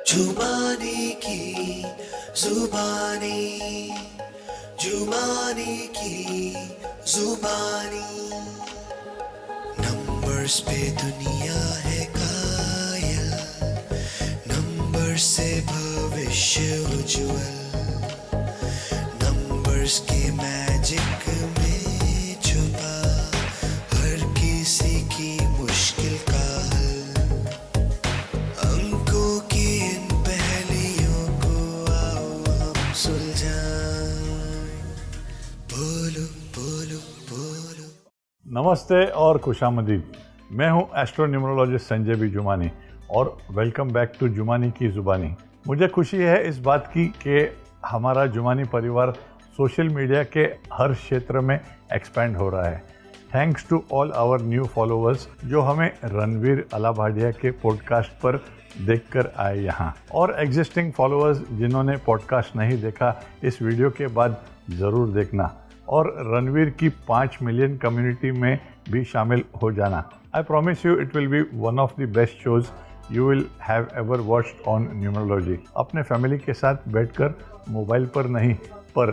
जुबानी की जुबानी, जुबानी की जुबानी। नंबर्स पे दुनिया है कायल, नंबर से भविष्य उज्ज्वल, नंबर्स के मैजिक में छुपा हर किसी की मुश्किल का हल। अंकों की इन पहेलियों को आओ हम सुलझाएं। बोलो बोलो बोलो। नमस्ते और खुशामदीद। मैं हूं astro numerologist Sanjay B Jumani और वेलकम बैक टू जुमानी की जुबानी। मुझे खुशी है इस बात की कि हमारा जुमानी परिवार सोशल मीडिया के हर क्षेत्र में एक्सपैंड हो रहा है। Thanks to all our new followers जो हमें रणवीर अलाभाडिया के पॉडकास्ट पर देखकर आए यहाँ, और एग्जिस्टिंग फॉलोअर्स जिन्होंने पॉडकास्ट नहीं देखा इस वीडियो के बाद ज़रूर देखना और रणवीर की 5 मिलियन कम्युनिटी में भी शामिल हो जाना। I promise you it will B one of the best shows you will have ever watched on numerology. अपने फैमिली के साथ बैठकर मोबाइल पर नहीं पर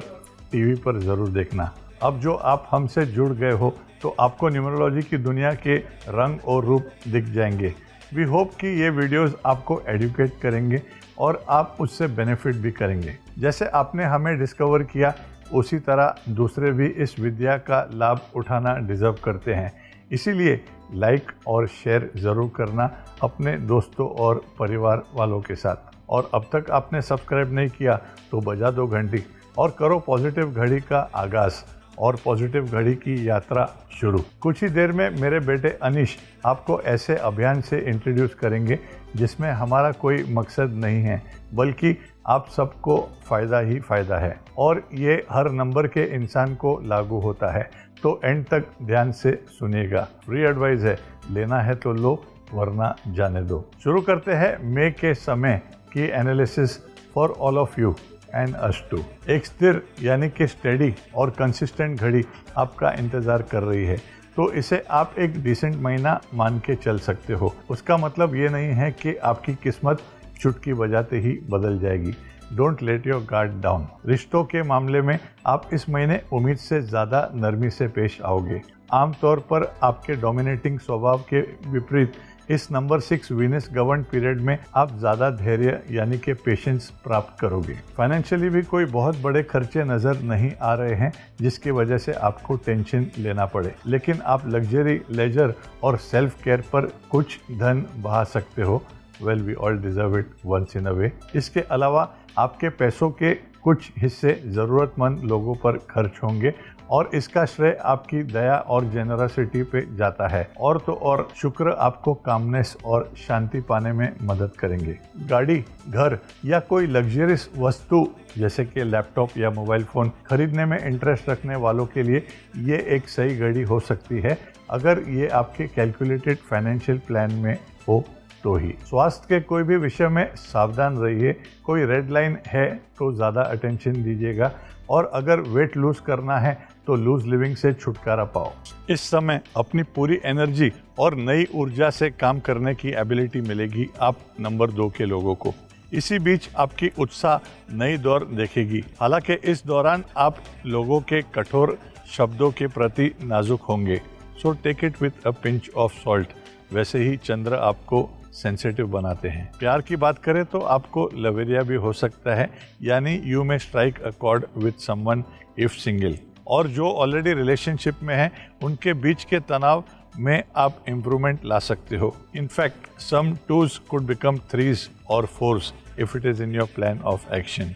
टीवी पर ज़रूर देखना। अब जो आप हमसे जुड़ गए हो तो आपको न्यूमरोलॉजी की दुनिया के रंग और रूप दिख जाएंगे। वी होप कि ये वीडियोस आपको एडुकेट करेंगे और आप उससे बेनिफिट भी करेंगे। जैसे आपने हमें डिस्कवर किया उसी तरह दूसरे भी इस विद्या का लाभ उठाना डिज़र्व करते हैं। इसीलिए लाइक और शेयर ज़रूर करना अपने दोस्तों और परिवार वालों के साथ। और अब तक आपने सब्सक्राइब नहीं किया तो बजा दो घंटी और करो पॉजिटिव घड़ी का आगाज़ और पॉजिटिव घड़ी की यात्रा शुरू। कुछ ही देर में मेरे बेटे अनीश आपको ऐसे अभियान से इंट्रोड्यूस करेंगे जिसमें हमारा कोई मकसद नहीं है बल्कि आप सबको फ़ायदा ही फ़ायदा है, और ये हर नंबर के इंसान को लागू होता है। तो एंड तक ध्यान से सुनिएगा। फ्री एडवाइस है, लेना है तो लो वरना जाने दो। शुरू करते हैं मई के समय की analysis for all of you and us too. एक स्थिर यानी कि स्टेडी और कंसिस्टेंट घड़ी आपका इंतज़ार कर रही है, तो इसे आप एक डिसेंट महीना मान के चल सकते हो। उसका मतलब ये नहीं है कि आपकी किस्मत चुटकी बजाते ही बदल जाएगी। Don't let your guard down. रिश्तों के मामले में आप इस महीने उम्मीद से ज़्यादा नरमी से पेश आओगे। आमतौर पर आपके डोमिनेटिंग स्वभाव के विपरीत इस नंबर 6 वीनस गवर्न पीरियड में आप ज़्यादा धैर्य यानी कि पेशेंस प्राप्त करोगे। फाइनेंशियली भी कोई बहुत बड़े खर्चे नज़र नहीं आ रहे हैं जिसकी वजह से आपको टेंशन लेना पड़े, लेकिन आप लग्जरी, लेजर और सेल्फ केयर पर कुछ धन बहा सकते हो। Well we all deserve it once in a way. इसके अलावा आपके पैसों के कुछ हिस्से ज़रूरतमंद लोगों पर खर्च होंगे और इसका श्रेय आपकी दया और जेनरसिटी पे जाता है। और तो और शुक्र आपको कामनेस और शांति पाने में मदद करेंगे। गाड़ी, घर या कोई लग्जरियस वस्तु जैसे कि लैपटॉप या मोबाइल फ़ोन खरीदने में इंटरेस्ट रखने वालों के लिए ये एक सही घड़ी हो सकती है, अगर ये आपके कैलकुलेटेड फाइनेंशियल प्लान में हो तो ही। स्वास्थ्य के कोई भी विषय में सावधान रहिए। कोई रेड लाइन है तो ज़्यादा अटेंशन दीजिएगा, और अगर वेट लूज करना है तो लूज लिविंग से छुटकारा पाओ। इस समय अपनी पूरी एनर्जी और नई ऊर्जा से काम करने की एबिलिटी मिलेगी आप नंबर 2 के लोगों को। इसी बीच आपकी उत्साह नई दौर देखेगी। हालांकि इस दौरान आप लोगों के कठोर शब्दों के प्रति नाजुक होंगे, so take it with a pinch of salt. वैसे ही चंद्र आपको सेंसिटिव बनाते हैं। प्यार की बात करें तो आपको लवेरिया भी हो सकता है, यानी you may strike a cord with someone if single. और जो ऑलरेडी रिलेशनशिप में हैं उनके बीच के तनाव में आप इम्प्रूवमेंट ला सकते हो। In fact some 2s could become 3s और 4s if it is in your plan of action.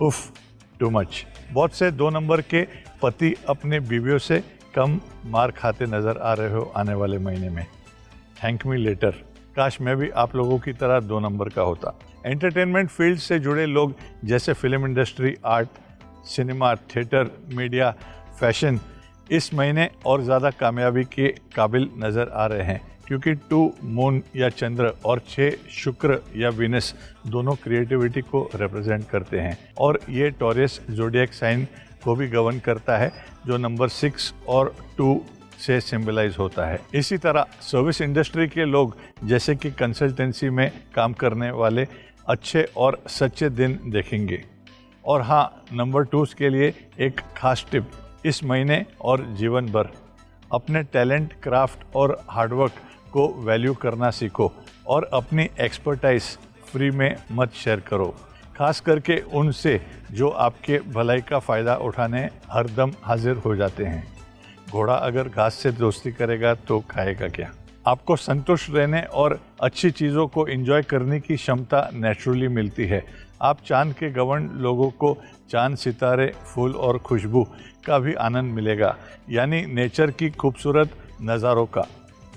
उफ, टू मच। बहुत से 2 नंबर के पति अपने बीवियों से कम मार खाते नजर आ रहे हो आने वाले महीने में। Thank me later. काश मैं भी आप लोगों की तरह 2 नंबर का होता। एंटरटेनमेंट फील्ड से जुड़े लोग जैसे film industry, art, cinema, theatre, media, fashion इस महीने और ज़्यादा कामयाबी के काबिल नज़र आ रहे हैं, क्योंकि 2 मून या चंद्र और 6 शुक्र या वीनस दोनों क्रिएटिविटी को रिप्रेजेंट करते हैं, और ये टॉरस ज़ोडिएक साइन को भी गवर्न करता है जो नंबर 6 और 2 से सिंबलाइज होता है। इसी तरह सर्विस इंडस्ट्री के लोग जैसे कि कंसल्टेंसी में काम करने वाले अच्छे और सच्चे दिन देखेंगे। और हाँ, नंबर 2 के लिए एक खास टिप इस महीने और जीवन भर अपने टैलेंट, क्राफ्ट और हार्डवर्क को वैल्यू करना सीखो और अपनी एक्सपर्टाइज फ्री में मत शेयर करो, खास करके उनसे जो आपके भलाई का फ़ायदा उठाने हरदम हाजिर हो जाते हैं। घोड़ा अगर घास से दोस्ती करेगा तो खाएगा क्या? आपको संतुष्ट रहने और अच्छी चीज़ों को एंजॉय करने की क्षमता नेचुरली मिलती है। आप चांद के गवर्न लोगों को चांद, सितारे, फूल और खुशबू का भी आनंद मिलेगा, यानी नेचर की खूबसूरत नज़ारों का।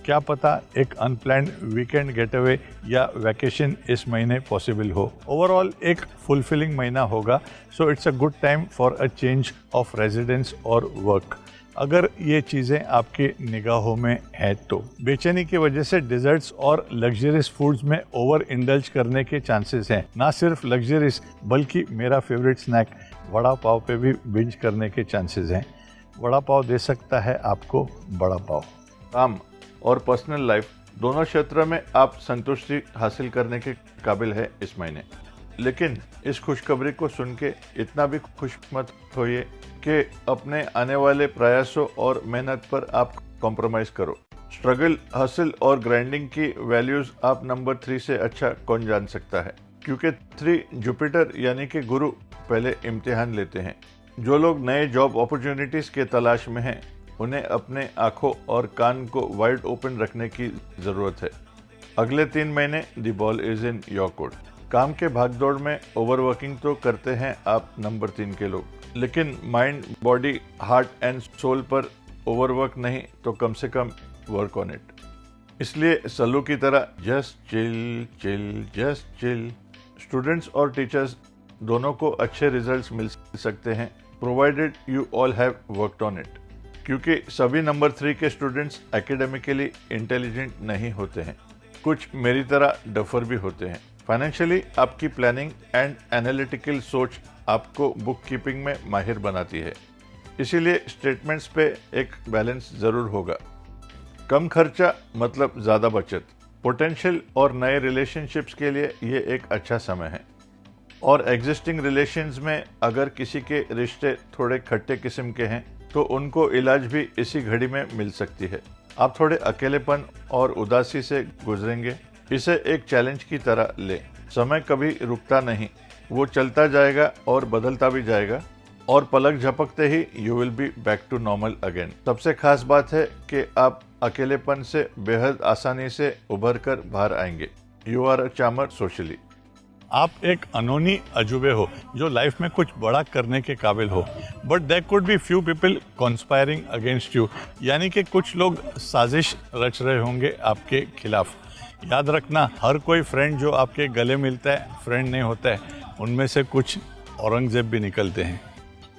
क्या पता एक अनप्लान्ड वीकेंड गेटअवे या वैकेशन इस महीने पॉसिबल हो। ओवरऑल एक फुलफिलिंग महीना होगा, so it's a good time for a change of residence और वर्क, अगर ये चीज़ें आपकी निगाहों में हैं तो। बेचैनी की वजह से डिजर्ट्स और लग्जरियस फूड्स में ओवर इंडल्ज करने के चांसेस हैं। ना सिर्फ लग्जरियस बल्कि मेरा फेवरेट स्नैक वड़ा पाव पे भी बिंज करने के चांसेस हैं। वड़ा पाव दे सकता है आपको बड़ा पाव। काम और पर्सनल लाइफ दोनों क्षेत्र में आप संतुष्टि हासिल करने के काबिल है इस महीने। लेकिन इस खुशखबरी को सुन के इतना भी खुश मत होइए कि अपने आने वाले प्रयासों और मेहनत पर आप कॉम्प्रोमाइज़ करो। स्ट्रगल, हसल और ग्राइंडिंग की वैल्यूज़ आप नंबर 3 से अच्छा कौन जान सकता है, क्योंकि 3 जुपिटर यानी कि गुरु पहले इम्तिहान लेते हैं। जो लोग नए जॉब अपॉर्चुनिटीज़ के तलाश में हैं उन्हें अपने आँखों और कान को वाइड ओपन रखने की ज़रूरत है। अगले 3 महीने the ball is in your court. काम के भागदौड़ में ओवरवर्किंग तो करते हैं आप नंबर 3 के लोग, लेकिन mind, body, heart and soul पर ओवरवर्क नहीं तो कम से कम वर्क ऑन इट। इसलिए सल्लू की तरह just chill chill just chill. Students और टीचर्स दोनों को अच्छे रिजल्ट्स मिल सकते हैं provided you all have worked on it, क्योंकि सभी नंबर 3 के स्टूडेंट्स एकेडमिकली इंटेलिजेंट नहीं होते हैं, कुछ मेरी तरह डफर भी होते हैं। फाइनेंशियली आपकी प्लानिंग एंड एनालिटिकल सोच आपको बुक कीपिंग में माहिर बनाती है, इसीलिए स्टेटमेंट्स पे एक बैलेंस ज़रूर होगा। कम खर्चा मतलब ज़्यादा बचत। पोटेंशियल और नए रिलेशनशिप्स के लिए ये एक अच्छा समय है। और एग्जिस्टिंग रिलेशंस में अगर किसी के रिश्ते थोड़े खट्टे किस्म के हैं तो उनको इलाज भी इसी घड़ी में मिल सकती है। आप थोड़े अकेलेपन और उदासी से गुजरेंगे, इसे एक चैलेंज की तरह ले। समय कभी रुकता नहीं, वो चलता जाएगा और बदलता भी जाएगा, और पलक झपकते ही you will be back to normal again. सबसे खास बात है कि आप अकेलेपन से बेहद आसानी से उभर कर बाहर आएंगे। You are a charmer socially. आप एक अनोनी अजूबे हो जो लाइफ में कुछ बड़ा करने के काबिल हो, but there could be few people conspiring against you, यानी कि कुछ लोग साजिश रच रहे होंगे आपके खिलाफ। याद रखना, हर कोई फ्रेंड जो आपके गले मिलता है फ्रेंड नहीं होता है, उनमें से कुछ औरंगजेब भी निकलते हैं।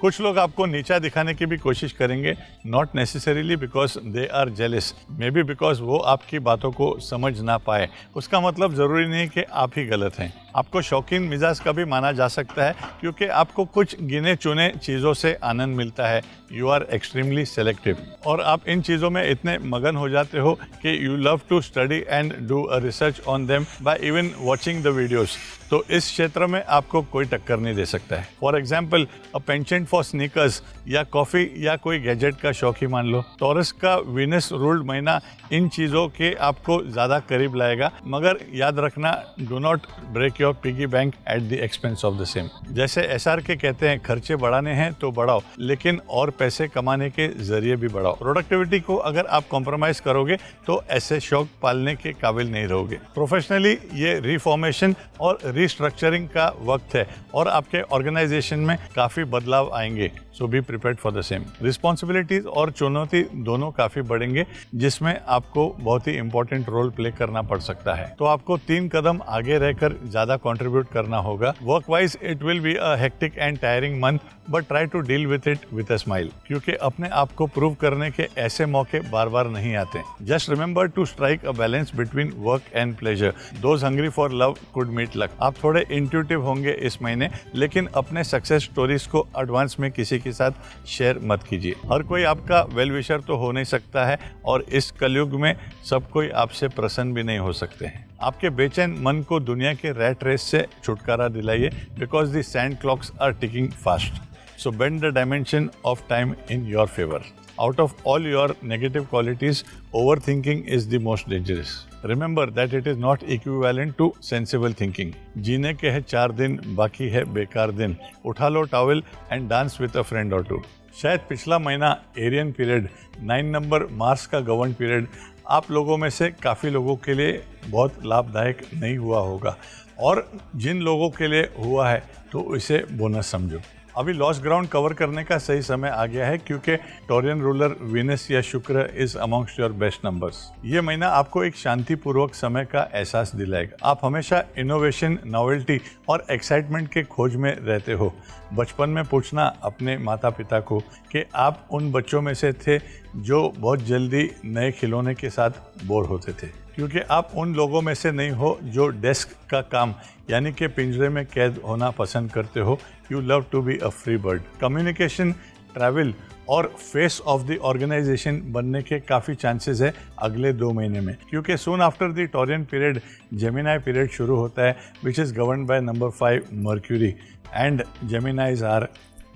कुछ लोग आपको नीचा दिखाने की भी कोशिश करेंगे, not necessarily because they are jealous, maybe because वो आपकी बातों को समझ ना पाए। उसका मतलब ज़रूरी नहीं कि आप ही गलत हैं। आपको शौकीन मिजाज का भी माना जा सकता है, क्योंकि आपको कुछ गिने चुने चीज़ों से आनंद मिलता है। यू आर एक्सट्रीमली सेलेक्टिव, और आप इन चीज़ों में इतने मगन हो जाते हो कि you love to study and do a research on them by even watching the videos. तो इस क्षेत्र में आपको कोई टक्कर नहीं दे सकता है। For example, a penchant for sneakers या कॉफ़ी या कोई गैजेट का शौक ही मान लो। टॉरस का वीनस रूल्ड महीना इन चीज़ों के आपको ज़्यादा करीब लाएगा, मगर याद रखना, do not break your piggy bank at the expense of the same. जैसे SRK कहते हैं, खर्चे बढ़ाने हैं तो बढ़ाओ, लेकिन और पैसे कमाने के जरिए भी बढ़ाओ। प्रोडक्टिविटी को अगर आप कॉम्प्रोमाइज़ करोगे तो ऐसे शौक पालने के काबिल नहीं रहोगे। प्रोफेशनली ये रिफॉर्मेशन और रिस्ट्रक्चरिंग का वक्त है, और आपके ऑर्गेनाइजेशन में काफ़ी बदलाव आएंगे, so be prepared for the same. Responsibilities और चुनौती दोनों काफ़ी बढ़ेंगे, जिसमें आपको बहुत ही इंपॉर्टेंट रोल प्ले करना पड़ सकता है। तो आपको 3 कदम आगे रहकर ज़्यादा कंट्रीब्यूट करना होगा। Work wise it will be a hectic and tiring month, but try to deal with it with a smile, क्योंकि अपने आप को प्रूव करने के ऐसे मौके बार बार नहीं आते। Just remember to strike a balance between work and pleasure. Those hungry for love could meet luck. आप थोड़े इंट्यूटिव होंगे इस महीने, लेकिन अपने सक्सेस स्टोरीज को एडवांस में किसी के साथ शेयर मत कीजिए। हर कोई आपका वेल विशर तो हो नहीं सकता है, और इस कलयुग में सब कोई आपसे प्रसन्न भी नहीं हो सकते हैं। आपके बेचैन मन को दुनिया के रैट रेस से छुटकारा दिलाइए, because the sand clocks are ticking fast. So bend the dimension of time in your favor. Out of all your negative qualities, overthinking is the most dangerous. Remember that it is not equivalent to sensible thinking. जीने के है 4 दिन, बाकी है बेकार दिन। उठा लो towel and dance with a friend or two. शायद पिछला महीना एरियन पीरियड 9 नंबर मार्स का गवर्न पीरियड आप लोगों में से काफ़ी लोगों के लिए बहुत लाभदायक नहीं हुआ होगा, और जिन लोगों के लिए हुआ है तो इसे बोनस समझो। अभी लॉस्ट ग्राउंड कवर करने का सही समय आ गया है, क्योंकि टोरियन रूलर वीनस या शुक्र is amongst your best numbers. ये महीना आपको एक शांतिपूर्वक समय का एहसास दिलाएगा। आप हमेशा इनोवेशन, नॉवेल्टी और एक्साइटमेंट के खोज में रहते हो। बचपन में पूछना अपने माता पिता को कि आप उन बच्चों में से थे जो बहुत जल्दी नए खिलौने के साथ बोर होते थे, क्योंकि आप उन लोगों में से नहीं हो जो डेस्क का काम यानी कि पिंजरे में कैद होना पसंद करते हो। You love to be a free bird. Communication, travel और फेस ऑफ द ऑर्गेनाइजेशन बनने के काफ़ी चांसेस है अगले 2 महीने में, क्योंकि soon after the Taurean period Gemini period शुरू होता है, which is govern by number 5 Mercury, and Geminis are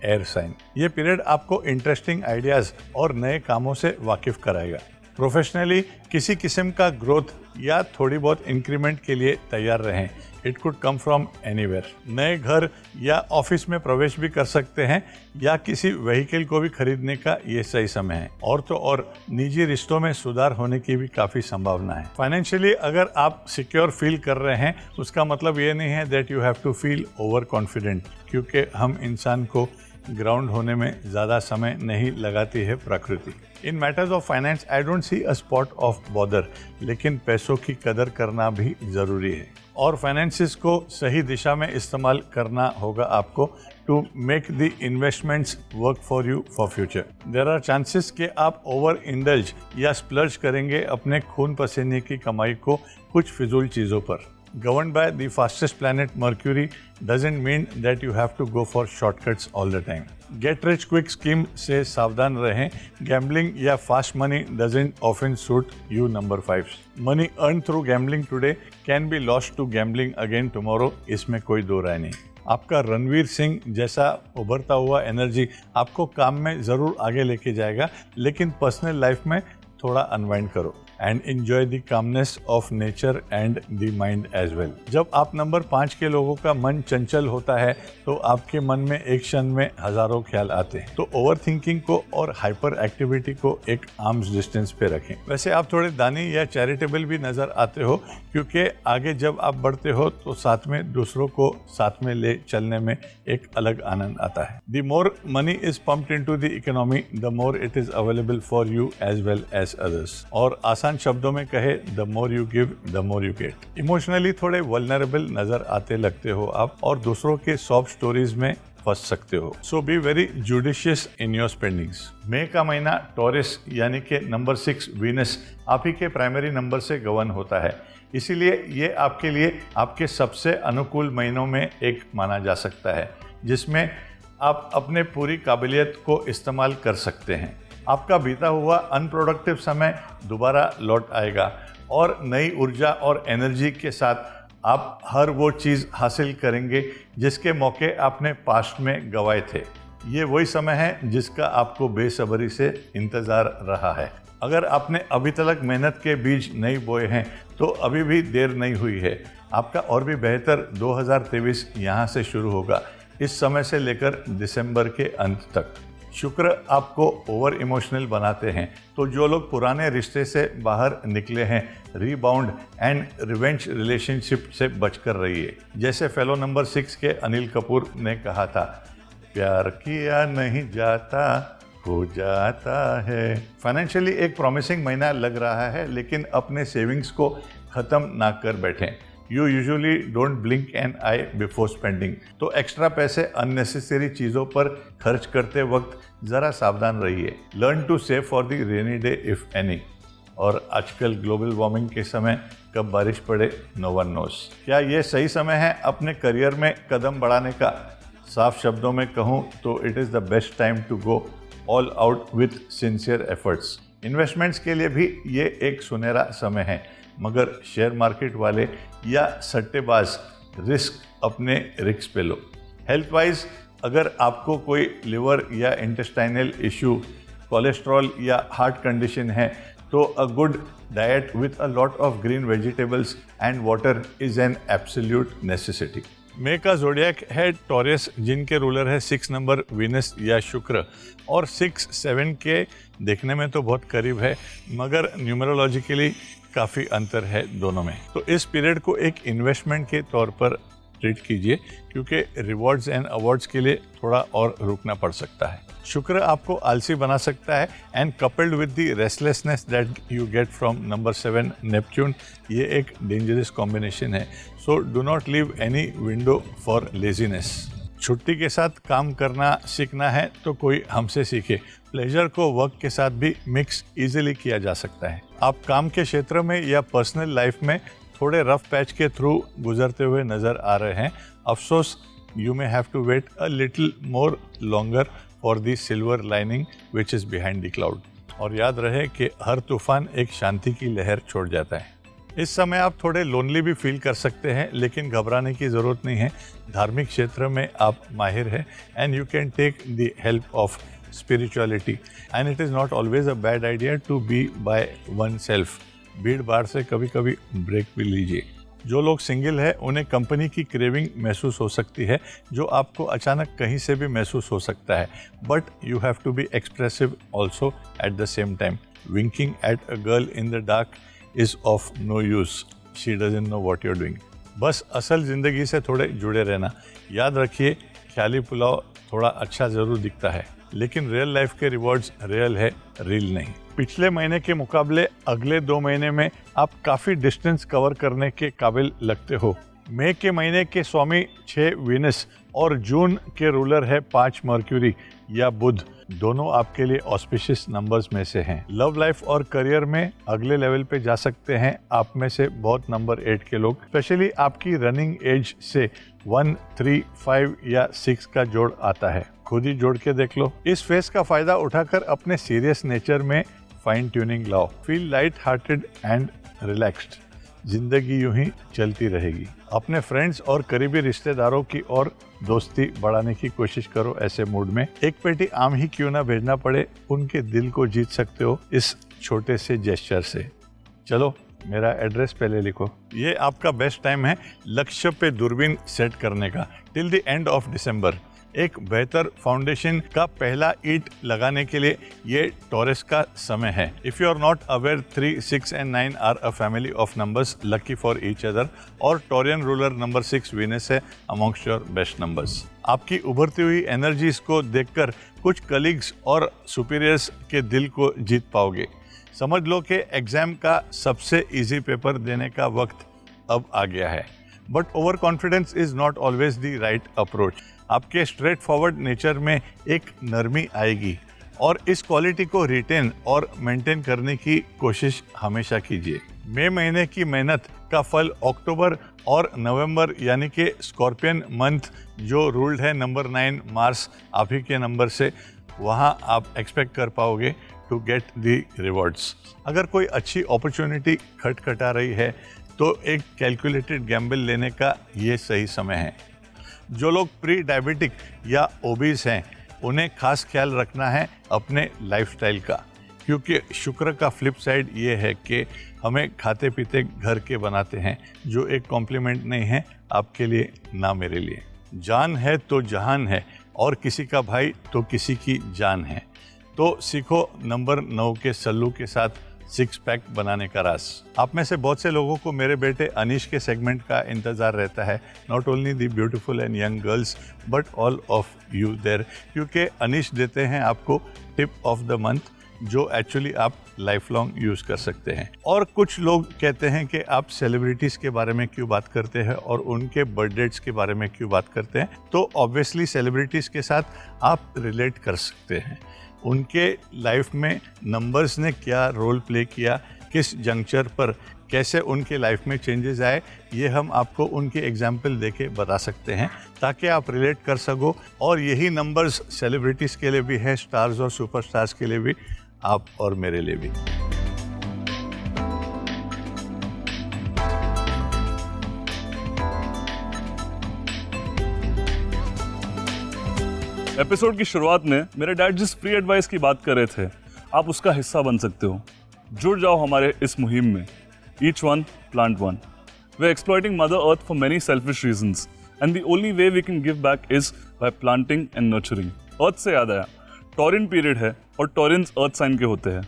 air sign. ये पीरियड आपको इंटरेस्टिंग आइडियाज़ और नए कामों से वाकिफ कराएगा। प्रोफेशनली किसी किस्म का ग्रोथ या थोड़ी बहुत इंक्रीमेंट के लिए तैयार रहें। It could come from anywhere. नए घर या ऑफिस में प्रवेश भी कर सकते हैं, या किसी व्हीकल को भी खरीदने का ये सही समय है। और तो और निजी रिश्तों में सुधार होने की भी काफ़ी संभावना है। फाइनेंशियली अगर आप सिक्योर फील कर रहे हैं, उसका मतलब ये नहीं है that you have to feel over confident, क्योंकि हम इंसान को ग्राउंड होने में ज़्यादा समय नहीं लगाती है प्रकृति। In matters of finance I don't see a spot of bother, लेकिन पैसों की कदर करना भी ज़रूरी है, और फाइनेंसिस को सही दिशा में इस्तेमाल करना होगा आपको to make the investments work for you for future. There are chances कि आप ओवर इंडल्ज या स्प्लर्ज करेंगे अपने खून पसीने की कमाई को कुछ फिजूल चीज़ों पर। Governed by the fastest planet Mercury doesn't mean that you have to go for shortcuts all the time. Get rich quick scheme से सावधान रहें। Gambling या fast money doesn't often suit you number 5. Money earned through gambling today can be lost to gambling again tomorrow. इसमें कोई दो राय नहीं। आपका रणवीर सिंह जैसा उभरता हुआ एनर्जी आपको काम में ज़रूर आगे लेके जाएगा, लेकिन पर्सनल लाइफ में थोड़ा अनवाइंड करो and enjoy the calmness of nature and the mind as well. जब आप नंबर 5 के लोगों का मन चंचल होता है तो आपके मन में एक क्षण में हजारों ख्याल आते हैं। तो ओवर थिंकिंग को और हाइपर एक्टिविटी को एक आर्म्स डिस्टेंस पे रखें। वैसे आप थोड़े दानी या चैरिटेबल भी नजर आते हो, क्योंकि आगे जब आप बढ़ते हो तो साथ में दूसरों को साथ में ले चलने में एक अलग आनंद आता है। The more money is pumped into the economy, the more it is available for you as well as others. और आसान शब्दों में कहे, the more you give the more you get. Emotionally थोड़े वल्नरेबल नजर आते लगते हो आप, और दूसरों के सॉफ्ट स्टोरीज में फंस सकते हो। So be very judicious in your spendings. मई का महीना टॉरस यानी कि नंबर 6 वीनस आप ही के प्राइमरी नंबर से गवर्न होता है, इसीलिए ये आपके लिए आपके सबसे अनुकूल महीनों में एक माना जा सकता है, जिसमें आप अपने पूरी काबिलियत को इस्तेमाल कर सकते हैं। आपका बीता हुआ अनप्रोडक्टिव समय दोबारा लौट आएगा, और नई ऊर्जा और एनर्जी के साथ आप हर वो चीज़ हासिल करेंगे जिसके मौके आपने पास्ट में गंवाए थे। ये वही समय है जिसका आपको बेसब्री से इंतज़ार रहा है। अगर आपने अभी तक मेहनत के बीज नहीं बोए हैं तो अभी भी देर नहीं हुई है। आपका और भी बेहतर 2023 यहाँ से शुरू होगा, इस समय से लेकर दिसंबर के अंत तक। शुक्र आपको ओवर इमोशनल बनाते हैं, तो जो लोग पुराने रिश्ते से बाहर निकले हैं, रीबाउंड एंड रिवेंज रिलेशनशिप से बचकर रहिए। जैसे फेलो नंबर 6 के अनिल कपूर ने कहा था, प्यार किया नहीं जाता हो जाता है। फाइनेंशियली एक प्रॉमिसिंग महीना लग रहा है, लेकिन अपने सेविंग्स को ख़त्म ना कर बैठें। You usually don't blink an eye before spending. तो एक्स्ट्रा पैसे अननेसेसरी चीज़ों पर खर्च करते वक्त ज़रा सावधान रहिए। Learn to save for the rainy day if any. और आजकल ग्लोबल वार्मिंग के समय कब बारिश पड़े, नो वन नोस। क्या ये सही समय है अपने करियर में कदम बढ़ाने का? साफ शब्दों में कहूँ तो it is the best time to go all out with sincere efforts. Investments के लिए भी ये एक सुनहरा समय है, मगर शेयर मार्केट वाले या सट्टेबाज रिस्क अपने रिस्क पे लो। हेल्थ वाइज अगर आपको कोई लिवर या इंटेस्टाइनल इशू, कोलेस्ट्रॉल या हार्ट कंडीशन है तो a good diet with a lot of green vegetables and water is an absolute necessity. May का जोडियक है टॉरस, जिनके रूलर है 6 नंबर वीनस या शुक्र, और 6-7 के देखने में तो बहुत करीब है, मगर न्यूमरोलॉजिकली काफ़ी अंतर है दोनों में। तो इस पीरियड को एक इन्वेस्टमेंट के तौर पर ट्रीट कीजिए, क्योंकि रिवॉर्ड्स एंड अवार्ड्स के लिए थोड़ा और रुकना पड़ सकता है। शुक्र आपको आलसी बना सकता है and coupled with the restlessness that you get from number 7 Neptune, ये एक डेंजरस कॉम्बिनेशन है। So do not leave any window for laziness. छुट्टी के साथ काम करना सीखना है तो कोई हमसे सीखे। प्लेजर को वर्क के साथ भी मिक्स इजीली किया जा सकता है। आप काम के क्षेत्र में या पर्सनल लाइफ में थोड़े रफ पैच के थ्रू गुजरते हुए नजर आ रहे हैं। अफसोस you may have to wait a little more longer for the silver lining which is behind the cloud. और याद रहे कि हर तूफान एक शांति की लहर छोड़ जाता है। इस समय आप थोड़े लोनली भी फील कर सकते हैं, लेकिन घबराने की ज़रूरत नहीं है। धार्मिक क्षेत्र में आप माहिर हैं and you can take the help of spirituality and it is not always a bad idea to be by oneself. भीड़ भाड़ से कभी कभी ब्रेक भी लीजिए। जो लोग सिंगल है उन्हें कंपनी की क्रेविंग महसूस हो सकती है, जो आपको अचानक कहीं से भी महसूस हो सकता है, but you have to be expressive also at the same time. Winking at a girl in the dark is of no use. She doesn't know what you're doing. बस असल ज़िंदगी से थोड़े जुड़े रहना। याद रखिए, ख्याली पुलाव थोड़ा अच्छा ज़रूर दिखता है, लेकिन रियल लाइफ के रिवॉर्ड्स रियल है, रील नहीं। पिछले महीने के मुकाबले अगले 2 महीने में आप काफ़ी डिस्टेंस कवर करने के काबिल लगते हो। मई के महीने के स्वामी 6 वीनस और जून के रूलर है 5 मर्क्यूरी या बुध, दोनों आपके लिए ऑस्पिशियस नंबर्स में से हैं। लव लाइफ और करियर में अगले लेवल पे जा सकते हैं आप में से बहुत नंबर 8 के लोग। स्पेशली आपकी रनिंग एज से 1, 3, 5 या 6 का जोड़ आता है। खुद ही जोड़ के देख लो। इस फेस का फायदा उठाकर अपने सीरियस नेचर में फाइन ट्यूनिंग लाओ। Feel light hearted and relaxed. जिंदगी यूं ही चलती रहेगी। अपने फ्रेंड्स और करीबी रिश्तेदारों की और दोस्ती बढ़ाने की कोशिश करो। ऐसे मूड में एक पेटी आम ही क्यों ना भेजना पड़े, उनके दिल को जीत सकते हो इस छोटे से जेस्चर से। चलो, मेरा एड्रेस पहले लिखो। ये आपका बेस्ट टाइम है लक्ष्य पे दूरबीन सेट करने का, till the end of December. एक बेहतर फाउंडेशन का पहला ईंट लगाने के लिए ये टॉरस का समय है। If you are not aware, 3, 6 and 9 are a family of numbers lucky for each other, और टॉरियन रूलर नंबर 6 वीनस है अमॉन्ग्स्ट योर बेस्ट नंबर्स। आपकी उभरती हुई एनर्जीज को देखकर कुछ कलीग्स और सुपीरियर्स के दिल को जीत पाओगे। समझ लो कि एग्जाम का सबसे इजी पेपर देने का वक्त अब आ गया है। But over confidence is not always the right approach. आपके स्ट्रेट फॉरवर्ड नेचर में एक नरमी आएगी और इस क्वालिटी को रिटेन और मेंटेन करने की कोशिश हमेशा कीजिए। मई महीने की मेहनत का फल अक्टूबर और नवंबर यानी कि स्कॉर्पियन मंथ जो रूल्ड है नंबर 9 मार्स आप ही के नंबर से, वहाँ आप एक्सपेक्ट कर पाओगे टू गेट दी रिवॉर्ड्स। अगर कोई अच्छी अपॉर्चुनिटी खटखटा रही है तो एक कैलकुलेटेड गैम्बल लेने का ये सही समय है। जो लोग प्री डायबिटिक या ओबीस हैं उन्हें खास ख्याल रखना है अपने लाइफस्टाइल का, क्योंकि शुक्र का फ्लिप साइड ये है कि हमें खाते पीते घर के बनाते हैं, जो एक कॉम्प्लीमेंट नहीं है आपके लिए ना मेरे लिए। जान है तो जहान है और किसी का भाई तो किसी की जान है। तो सीखो नंबर 9 के सल्लू के साथ 6 पैक बनाने का राज। आप में से बहुत से लोगों को मेरे बेटे अनीश के सेगमेंट का इंतज़ार रहता है। Not only the beautiful and young girls but all of you there, क्योंकि अनीश देते हैं आपको टिप ऑफ द मंथ जो एक्चुअली आप लाइफ लॉन्ग यूज़ कर सकते हैं। और कुछ लोग कहते हैं कि आप सेलिब्रिटीज़ के बारे में क्यों बात करते हैं और उनके बर्थडेज के बारे में क्यों बात करते हैं। तो ऑब्वियसली सेलिब्रिटीज़ के साथ आप रिलेट कर सकते हैं। उनके लाइफ में नंबर्स ने क्या रोल प्ले किया, किस जंक्चर पर कैसे उनके लाइफ में चेंजेस आए, ये हम आपको उनके एग्जाम्पल देके बता सकते हैं ताकि आप रिलेट कर सको। और यही नंबर्स सेलिब्रिटीज़ के लिए भी है, स्टार्स और सुपरस्टार्स के लिए भी, आप और मेरे लिए भी। एपिसोड की शुरुआत में मेरे डैड जिस फ्री एडवाइस की बात कर रहे थे, आप उसका हिस्सा बन सकते हो। जुड़ जाओ हमारे इस मुहिम में। Each one, plant one. We're exploiting Mother Earth for many selfish reasons, and the only way we can give back is by planting and nurturing. Earth से याद आया, टॉरिन पीरियड है और टॉरिन्स अर्थ साइन के होते हैं।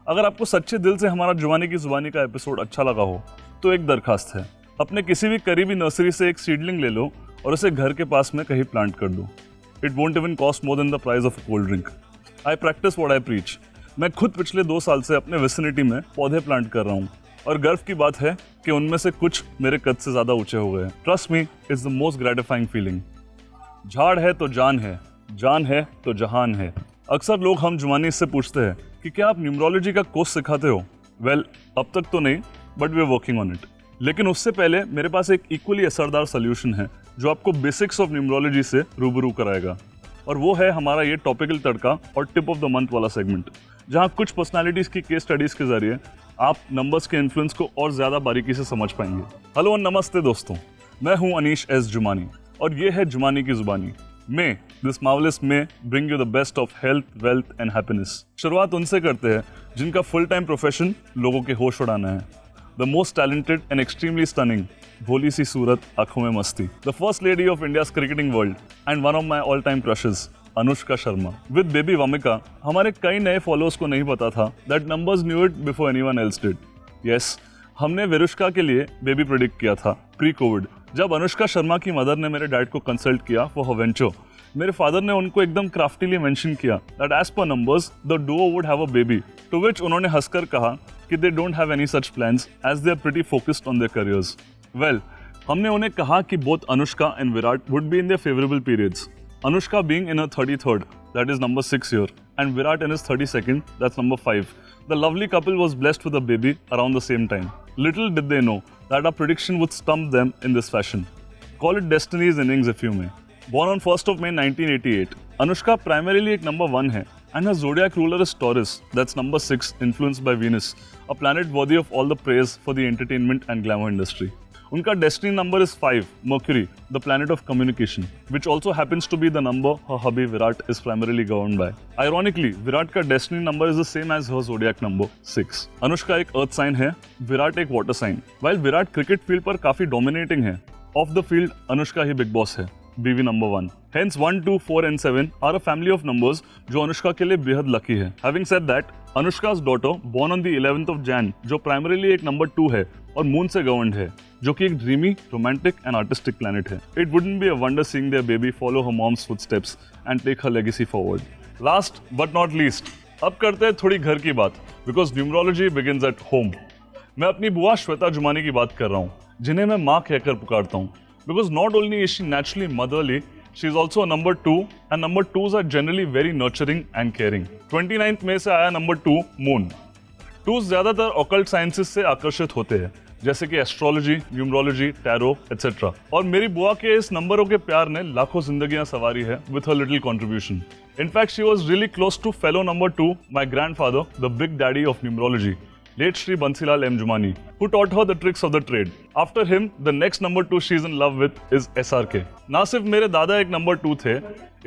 अगर आपको सच्चे दिल से हमारा जुबानी की जुबानी का एपिसोड अच्छा लगा हो तो एक दरखास्त है, अपने किसी भी करीबी नर्सरी से एक सीडलिंग ले लो और उसे घर के पास में कहीं प्लांट कर दो। It won't even cost more than the price of a cold drink. I practice what I preach. मैं खुद पिछले 2 साल से अपने विसिनिटी में पौधे प्लांट कर रहा हूँ और गर्व की बात है कि उनमें से कुछ मेरे कद से ज़्यादा ऊंचे हो गए। Trust me, it's the most gratifying feeling. झाड़ है तो जान है तो जहान है। अक्सर लोग हम जुबानी से पूछते हैं कि क्या आप न्यूमरोलॉजी का कोर्स सिखाते हो? वेल, अब तक तो नहीं, but we are working on it. लेकिन उससे पहले मेरे पास एक इक्वली असरदार सोल्यूशन है जो आपको बेसिक्स ऑफ न्यूमरोलॉजी से रूबरू कराएगा, और वो है हमारा ये टॉपिकल तड़का और टिप ऑफ द मंथ वाला सेगमेंट, जहाँ कुछ पर्सनालिटीज़ की केस स्टडीज़ के जरिए आप नंबर्स के इन्फ्लुएंस को और ज़्यादा बारीकी से समझ पाएंगे। हेलो और नमस्ते दोस्तों, मैं हूं अनीश एस जुमानी और ये है जुमानी की जुबानी। May this marvellous May bring you the best of health, wealth and happiness. शुरुआत उनसे करते हैं जिनका फुल टाइम प्रोफेशन लोगों के होश उड़ाना है। The most talented and extremely stunning, भोली सी सूरत, आंखों में मस्ती, the first lady of India's cricketing world and one of my all time crushes, Anushka Sharma. With baby Vamika, हमारे कई नए फॉलोअर्स को नहीं पता था that numbers knew it before anyone else did. Yes, हमने विरुष्का के लिए बेबी प्रेडिक्ट किया था प्री कोविड। जब अनुष्का शर्मा की मदर ने मेरे डैड को कंसल्ट किया फॉर हर वेंचर, मेरे फादर ने उनको एकदम क्राफ्टीली मेंशन किया that as per numbers the duo would have a baby, to which उन्होंने हंसकर कहा कि they don't have any such plans as they are pretty focused on their careers. Well, हमने उन्हें कहा कि both Anushka and Virat would be in their favourable periods, Anushka being in her 33rd, that is number 6 year, and Virat in his 32nd, that's number 5. The lovely couple was blessed with a baby around the same time. Little did they know that our prediction would stump them in this fashion. Call it destiny's innings if you may. Born on 1st of May 1988, Anushka primarily एक number 1 है, and her zodiac ruler is Taurus, that's number 6, influenced by Venus, a planet worthy of all the praise for the entertainment and glamour industry. उनका destiny number is 5, Mercury, the planet of communication, which also happens to be the number her hubby Virat is primarily governed by. Ironically, Virat का destiny number is the same as her zodiac number 6. Anushka एक earth sign है, विराट एक water sign. While Virat cricket field पर काफी dominating है, off the field Anushka ही big boss है, BV number 1. Hence 1, 2, 4 and 7 are a family of numbers जो अनुष्का के लिए बेहद लकी है। Having said that, अनुष्का's daughter born on the 11th of Jan, जो primarily एक नंबर 2 है और मून से गवर्नड है, जो कि एक dreamy, romantic and artistic planet है। It wouldn't be a wonder seeing their baby follow her mom's footsteps and take her legacy forward. Last but not least, अब करते हैं थोड़ी घर की बात, because numerology begins at home. मैं अपनी बुआ श्वेता जुमानी की बात कर रहा हूँ, जिन्हें मैं माँ कहकर पुकारता हूँ, because not only is she naturally motherly, she is also a number 2 and number 2s are generally very nurturing and caring. 29th में से आया नंबर 2 मून। 2s ज्यादातर ऑकल्ट साइंसेस से आकर्षित होते हैं, जैसे कि एस्ट्रोलॉजी, न्यूमरोलॉजी, टैरो एटसेट्रा। और मेरी बुआ के इस नंबरों के प्यार ने लाखों जिंदगियां सवारी है with her little contribution. In fact she was really close to fellow number 2, my grandfather, the big daddy of numerology, late Shri Bansilal M. Jumani, who taught her the tricks of the trade. After him, the next number 2 she is in love with is SRK. ना सिर्फ मेरे दादा एक number 2 थे,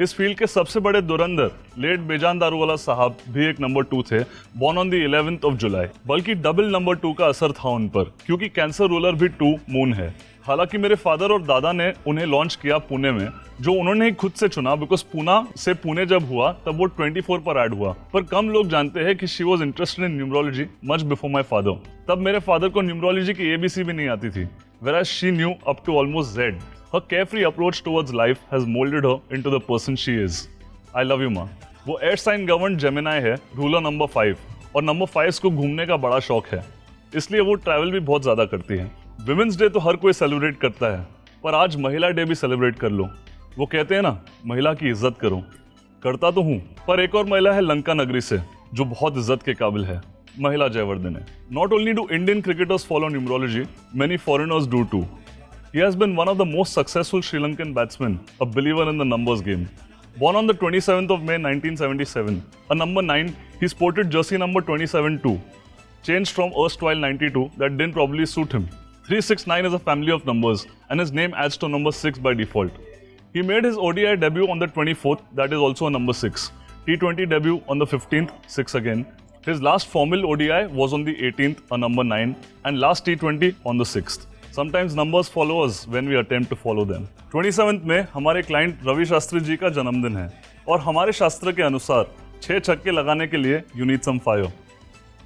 इस field के सबसे बड़े धुरंधर लेट बेजान दारूवाला साहब भी एक नंबर 2 थे, born on the 11th of July, बल्कि डबल नंबर 2 का असर था उन पर, क्योंकि कैंसर रूलर भी 2 मून है। हालांकि मेरे फादर और दादा ने उन्हें लॉन्च किया पुणे में, जो उन्होंने ही खुद से चुना, बिकॉज पूना से पुणे जब हुआ तब वो 24 पर ऐड हुआ। पर कम लोग जानते हैं कि she was interested in numerology much before my father. तब मेरे फादर को न्यूमरोलॉजी की ABC भी नहीं आती थी, whereas she knew up to almost Z. Her carefree approach towards life has molded her into the person she is. I love you, Ma. वो air sign govern Gemini है, ruler number 5, और number 5 को घूमने का बड़ा शौक है, इसलिए वो ट्रैवल भी बहुत ज़्यादा करती है। विमेंस डे तो हर कोई सेलिब्रेट करता है, पर आज महिला डे भी सेलिब्रेट कर लो। वो कहते हैं ना, महिला की इज्जत करो। करता तो हूँ, पर एक और महिला है लंका नगरी से, जो बहुत इज्जत के काबिल है, महिला Jayewardene. Not only do Indian cricketers follow numerology, many foreigners do too. He has been one of the most successful Sri Lankan batsmen, a believer in the numbers game. Born on the 27th of May 1977, a number 9, he sported jersey number 27 too. Changed from erstwhile 92 that didn't probably suit him. 369 is a family of numbers and his name adds to number 6 by default. He made his ODI debut on the 24th, that is also a number 6. T20 debut on the 15th, 6 again. His last formal ODI was on the 18th, a number 9, and last T20 on the 6th. Sometimes numbers follow us when we attempt to follow them. 27th में हमारे client Ravi Shastri ji का जन्मदिन है और हमारे शास्त्र के अनुसार 6 छक्के लगाने के लिए you need some fire.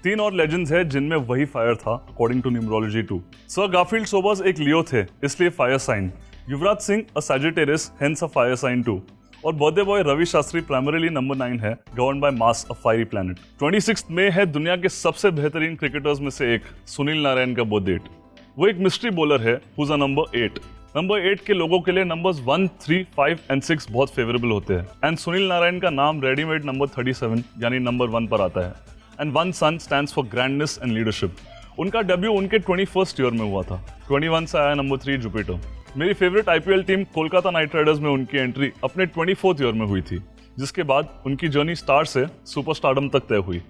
3 और लेजेंड्स हैं जिनमें वही फायर था according to numerology too. Sir Garfield Sobers एक लियो थे, इसलिए fire sign. Yuvraj Singh a Sagittarius, hence a fire sign too. और birthday boy Ravi Shastri primarily number 9 है, govern by Mars, a fiery planet. 26 मई है दुनिया के सबसे बेहतरीन क्रिकेटर्स में से एक, सुनील नारायण का बर्थ डेट। वो एक मिस्ट्री बॉलर है हुज अ नंबर 8। नंबर 8 के लोगों के लिए नंबर्स 1, 3, 5 एंड 6 बहुत फेवरेबल होते हैं। एंड सुनील नारायण का नाम रेडीमेड नंबर 37 यानी नंबर 1 पर आता है। And one sun stands for grandness and leadership. उनका डेब्यू उनके 21st ईयर में हुआ था। 21 से आया नंबर 3 जुपिटर। मेरी favourite IPL team Kolkata Knight Riders में उनकी एंट्री अपने 24th ईयर में हुई थी, जिसके बाद उनकी जर्नी स्टार से सुपरस्टारडम तक तय हुई।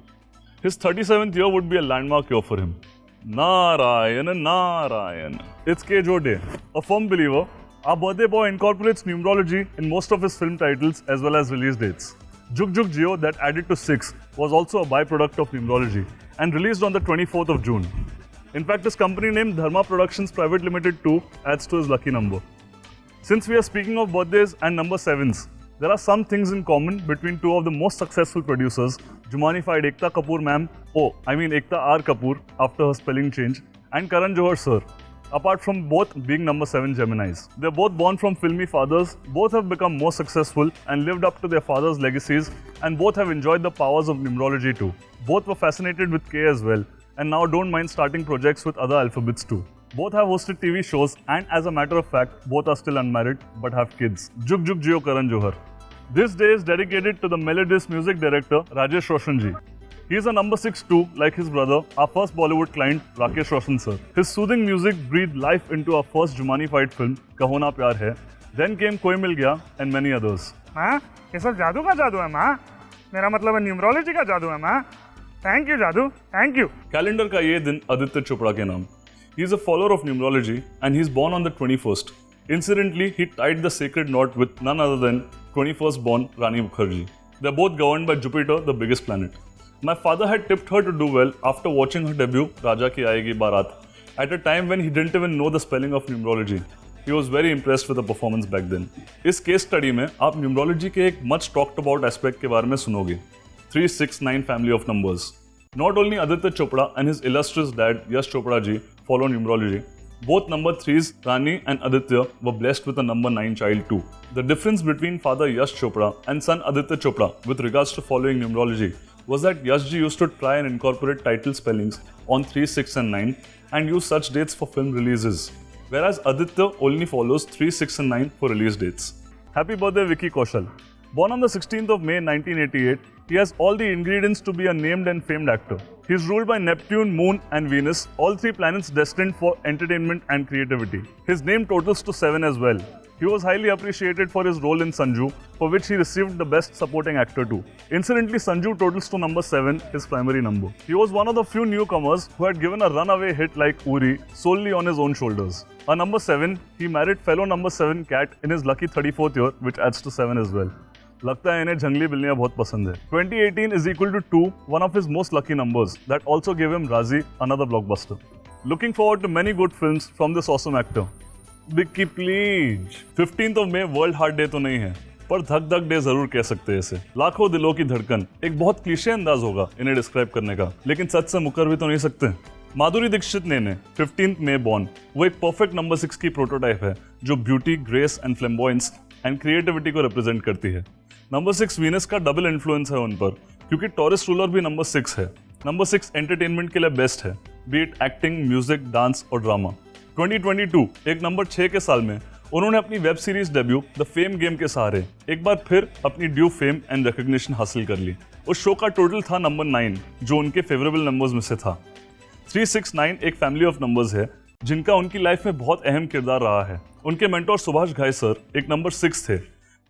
His 37th year would be a landmark year for him. Narayan, Narayan. It's K. Day. A firm believer, our birthday boy incorporates numerology in most of his film titles as well as release dates. Juk Juk Jio, that added to 6, was also a byproduct of numerology and released on the 24th of June. In fact, his company name Dharma Productions Private Limited too adds to his lucky number. Since we are speaking of birthdays and number 7s, there are some things in common between two of the most successful producers, Jumanified Ekta Kapoor ma'am, Ekta R Kapoor after her spelling change, and Karan Johar sir. Apart from both being number 7 Geminis. They're both born from filmy fathers, both have become more successful and lived up to their fathers' legacies, and both have enjoyed the powers of numerology too. Both were fascinated with K as well, and now don't mind starting projects with other alphabets too. Both have hosted TV shows, and as a matter of fact, both are still unmarried but have kids. Juk Juk Jio Karan Johar. This day is dedicated to the melodious music director Rajesh Roshan ji. He is a number 6 too, like his brother, our first Bollywood client Rakesh Roshan sir. His soothing music breathed life into our first Jumanified film, Kaho Na Pyar Hai. Then came Koi Mil Gaya and many others. माँ, ये सब जादू का जादू है माँ। मेरा मतलब है न्यूमरोलॉजी का जादू है माँ। थैंक यू जादू, थैंक यू। कैलेंडर का ये दिन आदित्य चोपड़ा के नाम। He is a follower of numerology and he is born on the 21st. Incidentally, he tied the sacred knot with none other than 21st born Rani Mukherjee. They are both governed by Jupiter, the biggest planet. My father had tipped her to do well after watching her debut Raja Ki Aayegi Baarat at a time when he didn't even know the spelling of numerology. He was very impressed with the performance back then. इस case study में आप numerology के एक much talked about aspect के बारे में सुनोगे, 369 family of numbers. Not only Aditya Chopra and his illustrious dad Yash Chopra ji follow numerology, both number 3s Rani and Aditya were blessed with a number 9 child too. The difference between father Yash Chopra and son Aditya Chopra with regards to following numerology was that Yash ji used to try and incorporate title spellings on 3, 6 and 9 and use such dates for film releases, whereas Aditya only follows 3, 6 and 9 for release dates. Happy birthday Vicky Kaushal. Born on the 16th of May 1988, he has all the ingredients to be a named and famed actor. He is ruled by Neptune, Moon and Venus, all 3 planets destined for entertainment and creativity. His name totals to 7 as well. He was highly appreciated for his role in Sanju, for which he received the Best Supporting Actor too. Incidentally, Sanju totals to number 7, his primary number. He was one of the few newcomers who had given a runaway hit like Uri solely on his own shoulders. A number 7, he married fellow number 7 cat in his lucky 34th year, which adds to 7 as well. लगता है इन्हें जंगली बिल्लियां बहुत पसंद है। 2018 is equal to 2, one of his most lucky numbers. That also gave him Razi, another blockbuster. Looking forward to many good films from this awesome actor. Vicky please. 15th of May world heart day तो नहीं है, पर धक धक day जरूर कह सकते हैं इसे। लाखों दिलों की धड़कन, एक बहुत क्लीशे अंदाज होगा इन्हें डिस्क्राइब करने का, लेकिन सच से मुकर भी तो नहीं सकते। माधुरी दीक्षित ने 15th May बॉर्न, वो एक परफेक्ट नंबर 6 की प्रोटोटाइप है जो beauty, grace and flamboyance and creativity को रिप्रेजेंट करती है। नंबर 6 वीनस का डबल इन्फ्लुएंस है उन पर, क्योंकि टॉरस रूलर भी नंबर 6 है। नंबर 6 एंटरटेनमेंट के लिए बेस्ट है, B it acting, music, dance और ड्रामा। 2022 एक नंबर 6 के साल में उन्होंने अपनी web series debut the fame game के सहारे एक बार फिर अपनी ड्यू फेम एंड रिकॉग्निशन हासिल कर ली। उस शो का टोटल था नंबर 9, जो उनके फेवरेबल नंबर्स में से था। 369 एक फैमिली ऑफ नंबर्स है जिनका उनकी लाइफ में बहुत अहम किरदार रहा है। उनके मेंटोर सुभाष घाई सर एक नंबर 6 थे,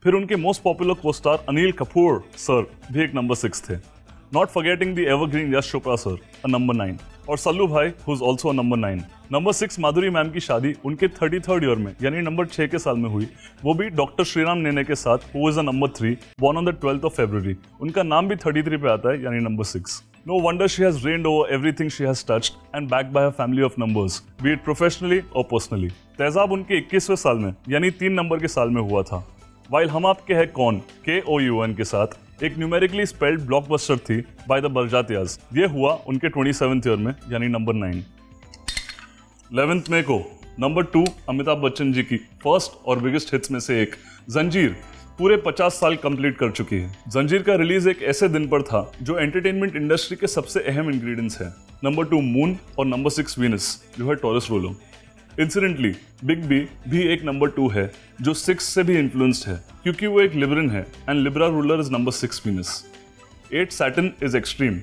फिर उनके most popular co-star Anil Kapoor sir भी एक नंबर 6 थे। Not forgetting the evergreen Yash Chopra sir a number 9 और सल्लू भाई who is also a number 9। Number 6 Madhuri ma'am की शादी उनके 33rd ईयर में यानी नंबर 6 के साल में हुई, वो भी डॉक्टर श्रीराम नेने के साथ, who is a number 3, born on the 12th of February। उनका नाम भी 33 पे आता है यानी number 6। No wonder she has reigned over everything she has touched and backed by a family of numbers, be it professionally or personally। तेजाब उनके 21वें साल में यानी 3 नंबर के साल में हुआ था। वाइल हम आपके हैं कौन KOUN के साथ एक न्यूमेरिकली स्पेल्ड ब्लॉकबस्टर थी बाय द बरजातियाज, ये हुआ उनके 27th ईयर में यानी नंबर 9। 11th मई को नंबर 2 अमिताभ बच्चन जी की फर्स्ट और बिगेस्ट हिट्स में से एक जंजीर पूरे 50 साल कंप्लीट कर चुकी है। जंजीर का रिलीज एक ऐसे दिन पर था जो एंटरटेनमेंट इंडस्ट्री के सबसे अहम इंग्रेडिएंट्स है। नंबर 2 मून और नंबर 6 वीनस जो है Taurus ruler. Incidentally Big B भी एक नंबर 2 है जो 6 से भी इन्फ्लुएंस्ड है, क्योंकि वो एक लिब्रन है and Libra ruler is number 6 Venus. 8 Saturn is extreme,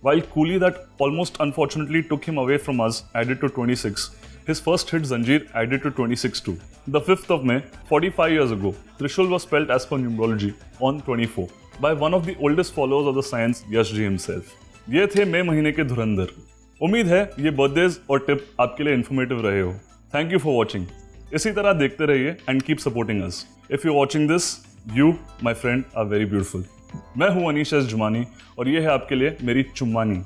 while Cooley that almost unfortunately took him away from us added to 26. His first hit Zanjeer added to 26 too. The 5th of May, 45 years ago, Trishul was spelled as per numerology on 24 by one of the oldest followers of the science, Yash Ji himself. ये थे मई महीने के धुरंधर। उम्मीद है ये birthdays और tip आपके लिए इन्फॉर्मेटिव रहे हो। Thank you for watching. इसी तरह देखते रहिए and keep supporting us. If you watching this, you my friend are very beautiful. मैं हूं अनीश एस जुमानी और ये है आपके लिए मेरी चुम्मानी।